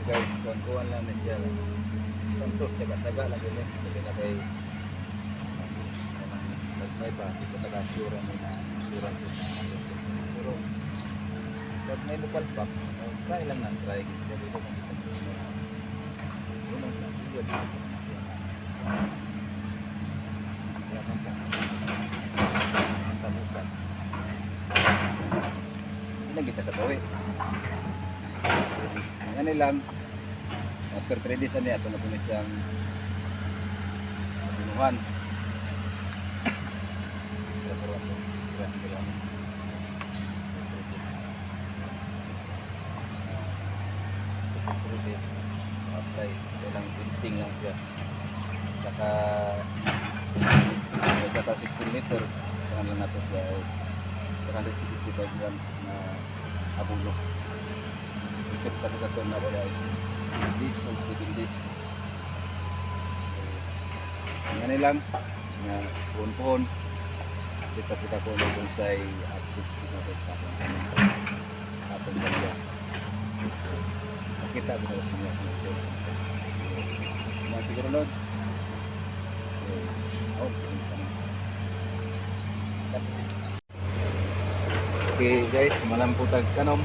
guys, kuhan lang na siya. Santos, taga-taga lang yun eh. Kasi na kay may ba, di ko taga-sura mo na sura ko na pero pag may lupalpak, try lang na try. Kasi dito kung dito unang lang, yun. Kaya man ka ang tamusan. Hindi na kita katawi. Ano lang, after 3 days ano ito na po siyang binuhan. Apply, kailang fencing lang siya. Saka 16 liters, saka lang natin siya 165 grams na abulo. Ikot kasi sa ito na wala 6 days o 7 days. Ngayon lang, na puhon-puhon. Kita-kita ko na bonsai at gusto natin sa ating banda. Nakita ko na sa mga mga siguro loads. Okay guys, malamputag kanom.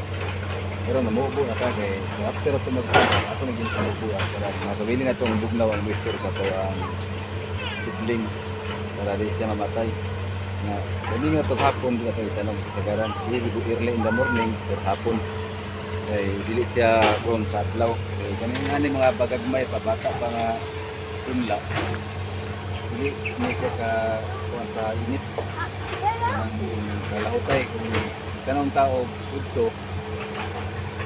Pero namubo na ka kay after ito ako naging sa mubo para makawili na itong bugnaw ang moisture sa ito ang seedling para di siya mamatay. Na hindi nga ito hapon di ito itanong sa garan. Early in the morning or hapon. Kaya dili siya kung sa adlaw. Kaya ganun nga ni mga bagagmay, pabata pa nga punla. Dili siya kung sa init. Ang kalahutay kung kanong tao udto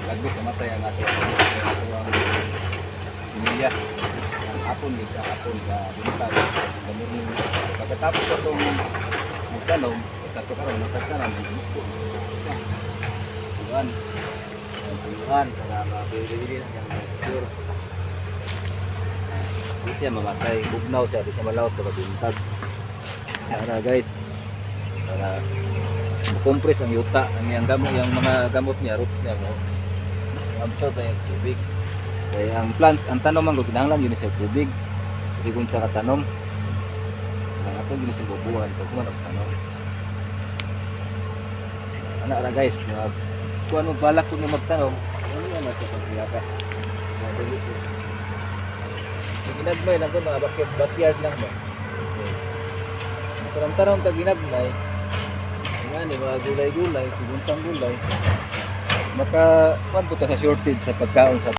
lagi kamatay ang ato ang pamilya ang hapon ka bintag sa morning pagkatapos itong magtanong ito karon magtanong tuhan para mabili lang yung moisture hindi siya mamatay bugnaw siya di siya malaos kapag bintag para guys para compress ang yuta ang gamot yung mga gamot niya roots niya absorb na yung tubig kaya ang plant ang tanom ang ginahanglan yun sa tubig kasi kung sa katanom ang atong yun sa bubuhan pag kuman ang tanom anak na guys kung ano balak kung magtanom ano yan nasa pagkiyaka madali ko ginagmay lang ito mga backyard lang ba ang tanong ka ginagmay yan, mga gulay-gulay, sigunsang gulay. Maka, kuwan po sa shortage sa pagkaon sa